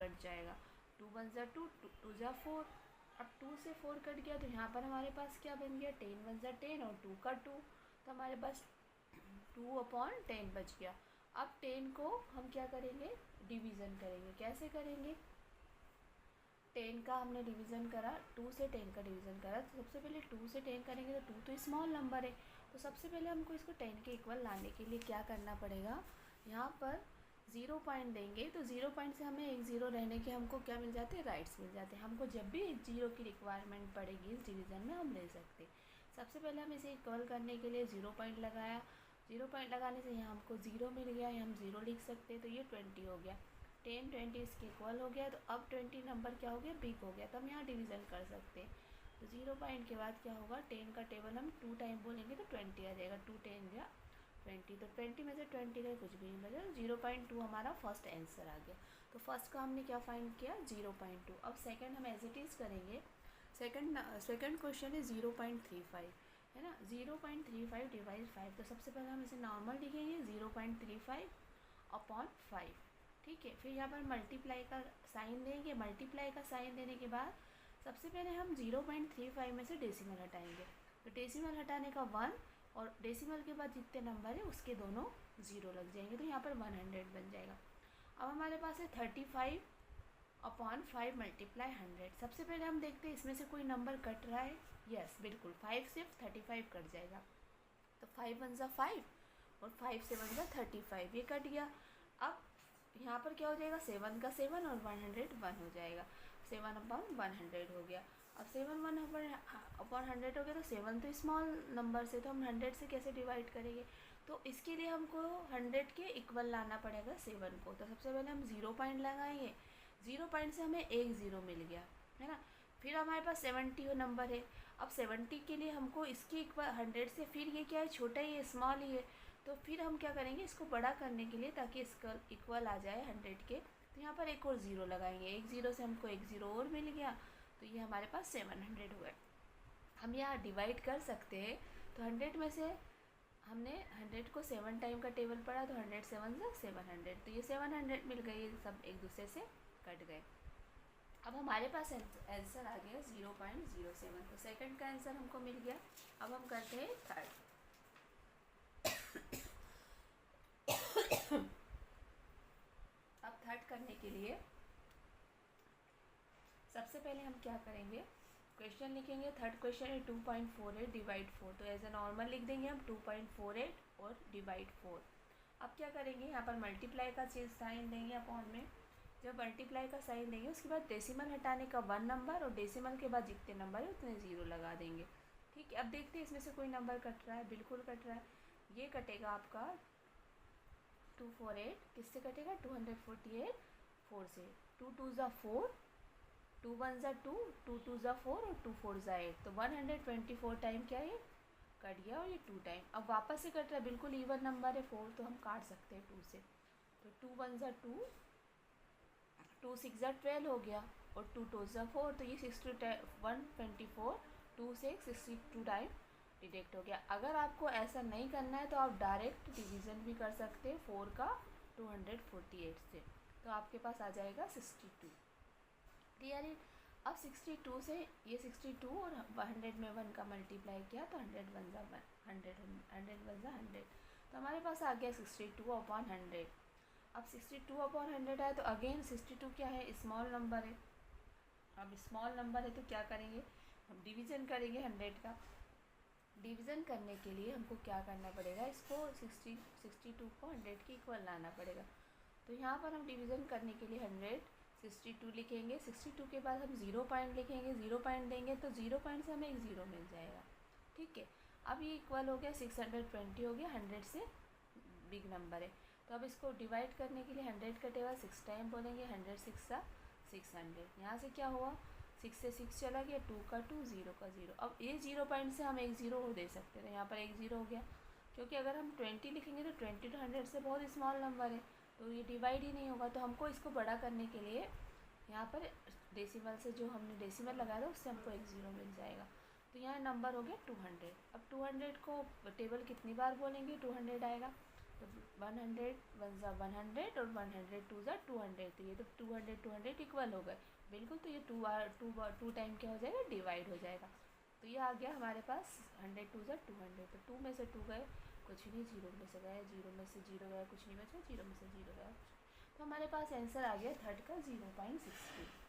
Cut जाएगा, 2 one ज़ा 2, 2 ज़ा 4। अब 2 से 4 कट गया तो यहाँ पर हमारे पास क्या बन गया, 10 वन ज़ा 10 और 2 का 2, तो हमारे पास 2/10 बच गया। अब 10 को हम क्या करेंगे, डिवीज़न करेंगे। कैसे करेंगे, 10 का हमने डिवीज़न करा, 2 से 10 का डिवीज़न करा, तो सबसे पहले 2 से 10 करेंगे तो 2 तो स्मॉल नंबर है, तो सबसे पहले हमको इसको 10 के इक्वल लाने के लिए क्या करना पड़ेगा, यहाँ पर 0 पॉइंट देंगे, तो 0 पॉइंट से हमें एक 0 रहने के हमको क्या मिल जाते हैं, राइट्स मिल जाते हैं। हमको जब भी एक 0 की रिक्वायरमेंट पड़ेगी इस डिवीज़न में हम ले सकते। सबसे पहले हम इसे इक्वल करने के लिए 0 पॉइंट लगाया, 0 पॉइंट लगाने से यहाँ हमको 0 मिल गया, यहाँ हम 0 लिख सकते हैं, तो ये 20 हो गया। 10 20 इसके इक्वल हो गया, तो अब 20 नंबर क्या हो गया, बिग हो गया, तो हम यहाँ डिवीज़न कर सकते हैं। तो 0 पॉइंट के बाद क्या होगा, 10 का टेबल हम 2 टाइम बोलेंगे तो 20 आ जाएगा, 2 10 या 20, तो 20 में से 20 का कुछ भी नहीं बचा, 0.2 हमारा फर्स्ट आंसर आ गया। तो फर्स्ट का हमने क्या फाइंड किया, 0.2। अब सेकंड हम एज इट इज़ करेंगे। सेकंड क्वेश्चन है 0.35, है ना, 0.35 डिवाइड 5, तो सबसे पहले हम इसे नॉर्मल लिखेंगे 0.35/5, ठीक है। फिर यहाँ पर मल्टीप्लाई का साइन देंगे, मल्टीप्लाई का साइन देने के बाद सबसे पहले हम 0.35 में से डेसिमल हटाएंगे, तो डेसिमल हटाने का 1 और डेसिमल के बाद जितने नंबर है उसके दोनों 0 लग जाएंगे, तो यहाँ पर 100 बन जाएगा। अब हमारे पास है 35/5 मल्टीप्लाई 100। सबसे पहले हम देखते हैं इसमें से कोई नंबर कट रहा है, यस बिल्कुल, 5 से 35 कट जाएगा, तो 5 वन ज़ा 5 और 5 से 1 ज़ा 35, ये कट गया। अब यहाँ पर क्या हो जाएगा, 7 का 7 और 101 हो जाएगा, 7/100 हो गया। अब 7/100 हो गया, तो 7 तो स्मॉल नंबर से, तो हम 100 से कैसे डिवाइड करेंगे, तो इसके लिए हमको 100 के इक्वल लाना पड़ेगा 7 को। तो सबसे पहले हम 0 पॉइंट लगाएंगे, 0 पॉइंट से हमें एक 0 मिल गया, है ना। फिर हमारे पास 70 नंबर है, अब 70 के लिए हमको इसके इक्वल 100 से, फिर ये क्या है, छोटा ही है, स्मॉल ही है, तो फिर हम क्या करेंगे, इसको बड़ा करने के लिए ताकि इसका इक्वल आ जाए 100 के, तो यहाँ पर एक और 0 लगाएंगे, एक 0 से हमको एक 0 और मिल गया, तो ये हमारे पास 700 हुआ। हम यहाँ डिवाइड कर सकते हैं, तो 100 में से हमने 100 को 7 टाइम का टेबल पढ़ा, तो 100 7 से 700, तो ये 700 मिल गई, सब एक दूसरे से कट गए। अब हमारे पास आंसर आ गया 0.07, तो सेकंड का आंसर हमको मिल गया। अब हम करते हैं थर्ड। अब थर्ड करने के लिए सबसे पहले हम क्या करेंगे, क्वेश्चन लिखेंगे। थर्ड क्वेश्चन है 2.48 डिवाइड 4, तो एज ए नॉर्मल लिख देंगे हम 2.48 और डिवाइड 4। अब क्या करेंगे, यहाँ पर मल्टीप्लाई का चीज साइन देंगे अपॉन में, जब मल्टीप्लाई का साइन देंगे उसके बाद डेसिमल हटाने का 1 नंबर और डेसिमल के बाद जितने नंबर है उतने 0 लगा देंगे, ठीक है। अब देखते हैं इसमें से कोई नंबर कट रहा है, बिल्कुल कट रहा है, ये कटेगा आपका 248, किससे कटेगा, 248 4 से, 2 2 ज़ा 4, 2 1 ज़ा 2, 2 2 ज़ा 4 और 2 4 ज़ा 8, तो 124 टाइम क्या है, कट गया, और ये 2 टाइम अब वापस से कट रहा है, बिल्कुल इवन नंबर है 4, तो हम काट सकते हैं 2 से, तो 2 1 ज़ा 2, 2 6 ज़ा 12 हो गया, और 2 2 ज़ा 4, तो ये 124 2 से 62 टाइम डिडक्ट हो गया। अगर आपको ऐसा नहीं करना है तो आप डायरेक्ट डिवीज़न भी कर सकते हैं 4 का 248 से, तो आपके पास आ जाएगा 62, क्लियर है। अब 62 से ये 62 और 100 में 1 का मल्टीप्लाई किया, तो 100 1 ज़ा 100, 100 1 ज़ा 100, तो हमारे पास आ गया 62/100। अब 62/100 है, तो अगेन 62 क्या है, स्मॉल नंबर है। अब स्मॉल नंबर है तो क्या करेंगे, हम डिवीज़न करेंगे 100 का। डिवीज़न करने के लिए हमको क्या करना पड़ेगा, इसको 62 को 100 के इक्वल लाना पड़ेगा, तो यहाँ पर हम डिवीज़न करने के लिए 162 लिखेंगे, 62 के बाद हम 0 पॉइंट लिखेंगे, 0 पॉइंट देंगे तो 0 पॉइंट से हमें एक 0 मिल जाएगा, ठीक है। अब ये इक्वल हो गया 620 हो गया, 100 से बिग नंबर है, तो अब इसको डिवाइड करने के लिए 100 का टेबल 6 टाइम बोलेंगे, 100 6 सा 600, यहाँ से क्या हुआ, 6 से 6 चला गया, 2 का 2 0 का 0, अब ये 0 पॉइंट से हम एक 0 और दे सकते थे, यहाँ पर एक 0 हो गया, क्योंकि अगर हम 20 लिखेंगे तो 20 तो 100 से बहुत स्मॉल नंबर है, तो ये डिवाइड ही नहीं होगा, तो हमको इसको बड़ा करने के लिए यहाँ पर डेसिमल से जो हमने डेसिमल लगाया था उससे हमको एक 0 मिल जाएगा, तो यहाँ नंबर हो गया 200। अब 200 को टेबल कितनी बार बोलेंगे 200 आएगा, तो 100 वन ज़ा 100 और 100 टू ज़ा 200, तो ये तो 200 इक्वल हो गए बिल्कुल। तो ये टू टाइम क्या हो जाएगा, डिवाइड हो जाएगा। तो ये आ गया हमारे पास 100 टू ज़ा 200, तो 2 में से 2 गए कुछ नहीं, 0 में से गए, 0 में से 0 गया कुछ नहीं बचा, 0 में से 0 गया कुछ। तो हमारे पास आंसर आ गया थर्ड का 0.63।